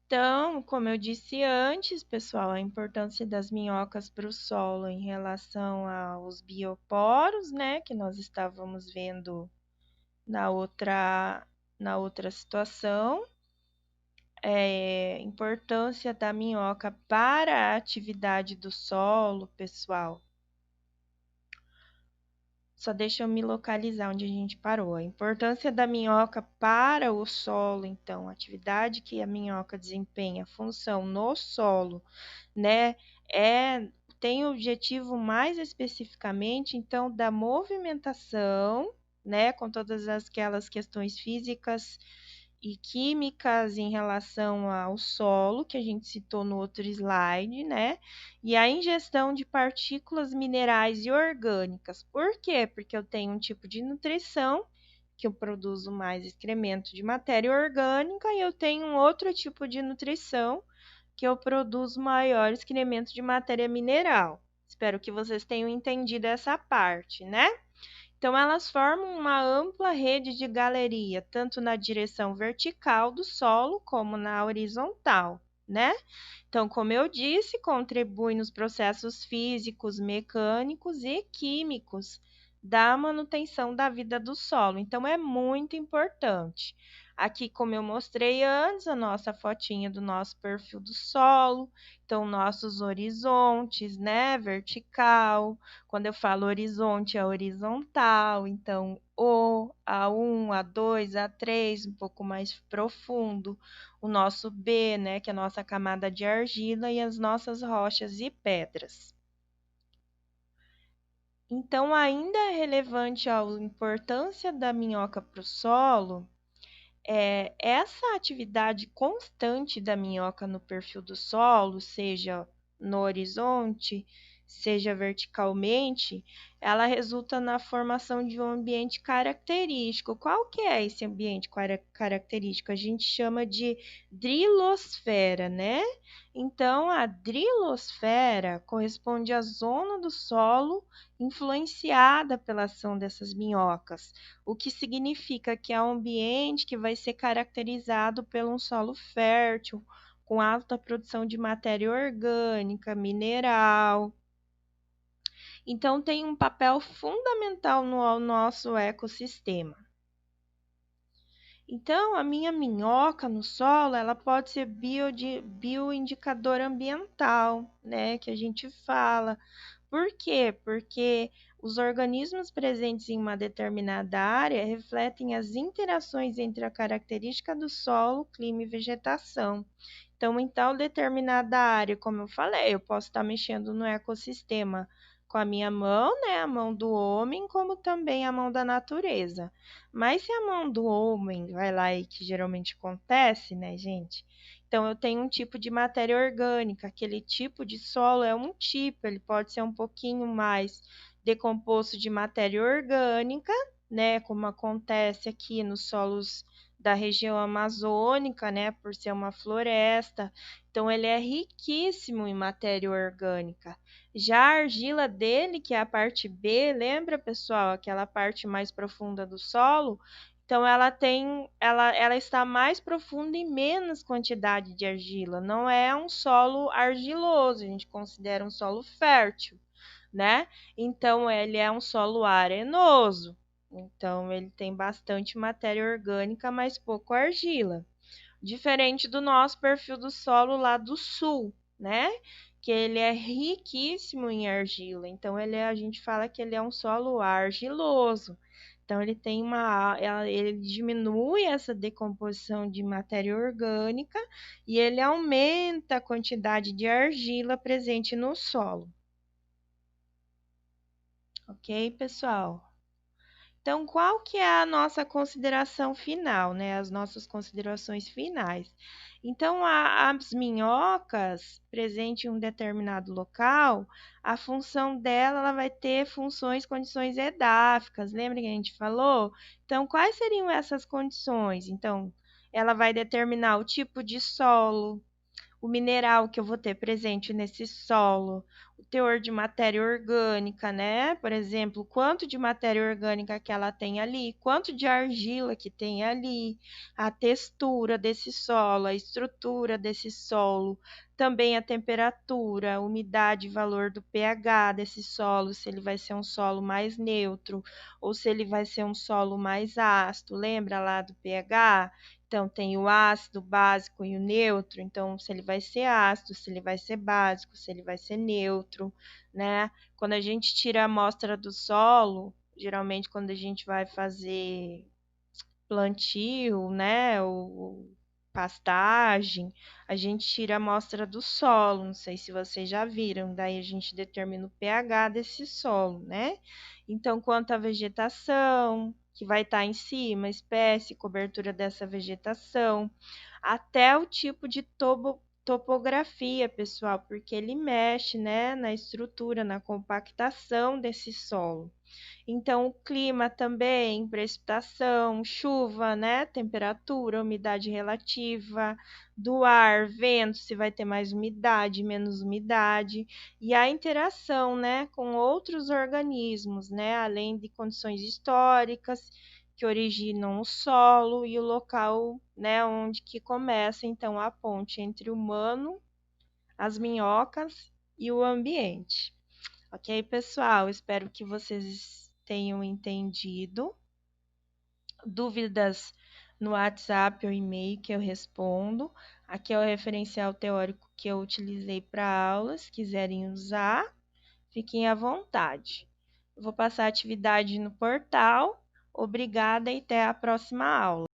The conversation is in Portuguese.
Então, como eu disse antes, pessoal, a importância das minhocas para o solo em relação aos bioporos, né, que nós estávamos vendo na outra situação. Importância da minhoca para a atividade do solo, pessoal. Só deixa eu me localizar onde a gente parou. A importância da minhoca para o solo, então, a atividade que a minhoca desempenha, função no solo, né, tem o objetivo mais especificamente, então, da movimentação, né, com todas aquelas questões físicas e químicas em relação ao solo, que a gente citou no outro slide, né? E a ingestão de partículas minerais e orgânicas. Por quê? Porque eu tenho um tipo de nutrição que eu produzo mais excremento de matéria orgânica e eu tenho um outro tipo de nutrição que eu produzo maior excremento de matéria mineral. Espero que vocês tenham entendido essa parte, né? Então, elas formam uma ampla rede de galeria, tanto na direção vertical do solo como na horizontal, né? Então, como eu disse, contribui nos processos físicos, mecânicos e químicos da manutenção da vida do solo. Então, é muito importante. Aqui, como eu mostrei antes, a nossa fotinha do nosso perfil do solo. Então, nossos horizontes, né? Vertical. Quando eu falo horizonte, é horizontal. Então, O, A1, A2, A3, um pouco mais profundo. O nosso B, né? Que é a nossa camada de argila e as nossas rochas e pedras. Então, ainda é relevante a importância da minhoca para o solo, essa atividade constante da minhoca no perfil do solo, seja no horizonte, seja verticalmente, ela resulta na formação de um ambiente característico. Qual que é esse ambiente característico? A gente chama de drilosfera, né? Então, a drilosfera corresponde à zona do solo influenciada pela ação dessas minhocas, o que significa que é um ambiente que vai ser caracterizado por um solo fértil, com alta produção de matéria orgânica, mineral. Então, tem um papel fundamental no nosso ecossistema. Então, a minha minhoca no solo, ela pode ser bioindicador ambiental, né, que a gente fala. Por quê? Porque os organismos presentes em uma determinada área refletem as interações entre a característica do solo, clima e vegetação. Então, em tal determinada área, como eu falei, eu posso estar mexendo no ecossistema com a minha mão, né, a mão do homem, como também a mão da natureza. Mas se a mão do homem vai lá e que geralmente acontece, né, gente? Então, eu tenho um tipo de matéria orgânica, aquele tipo de solo é um tipo, ele pode ser um pouquinho mais decomposto de matéria orgânica, né, como acontece aqui nos solos da região amazônica, né, por ser uma floresta. Então, ele é riquíssimo em matéria orgânica. Já a argila dele, que é a parte B, lembra, pessoal, aquela parte mais profunda do solo? Então, ela está mais profunda em menos quantidade de argila. Não é um solo argiloso, a gente considera um solo fértil, né? Então, ele é um solo arenoso. Então, ele tem bastante matéria orgânica, mas pouco argila. Diferente do nosso perfil do solo lá do sul, né? Que ele é riquíssimo em argila. Então, a gente fala que ele é um solo argiloso. Então, ele diminui essa decomposição de matéria orgânica e ele aumenta a quantidade de argila presente no solo. Ok, pessoal? Então, qual que é a nossa consideração final, né? As nossas considerações finais. Então, as minhocas presentes em um determinado local, a função dela, ela vai ter condições edáficas. Lembra que a gente falou? Então, quais seriam essas condições? Então, ela vai determinar o tipo de solo, o mineral que eu vou ter presente nesse solo, o teor de matéria orgânica, né? Por exemplo, quanto de matéria orgânica que ela tem ali, quanto de argila que tem ali, a textura desse solo, a estrutura desse solo, também a temperatura, a umidade, valor do pH desse solo, se ele vai ser um solo mais neutro ou se ele vai ser um solo mais ácido. Lembra lá do pH? Então, tem o ácido, básico e o neutro. Então, se ele vai ser ácido, se ele vai ser básico, se ele vai ser neutro, né? Quando a gente tira a amostra do solo, geralmente quando a gente vai fazer plantio, né, ou pastagem, a gente tira a amostra do solo. Não sei se vocês já viram. Daí a gente determina o pH desse solo, né? Então, quanto à vegetação, que vai estar em cima, espécie, cobertura dessa vegetação, até o tipo de topografia, pessoal, porque ele mexe, né, na estrutura, na compactação desse solo. Então, o clima também, precipitação, chuva, né? Temperatura, umidade relativa do ar, vento, se vai ter mais umidade, menos umidade, e a interação, né, com outros organismos, né? Além de condições históricas que originam o solo e o local, né, onde que começa então a ponte entre o humano, as minhocas e o ambiente. Ok, pessoal? Espero que vocês tenham entendido. Dúvidas no WhatsApp ou e-mail que eu respondo. Aqui é o referencial teórico que eu utilizei para aulas. Se quiserem usar, fiquem à vontade. Eu vou passar a atividade no portal. Obrigada e até a próxima aula.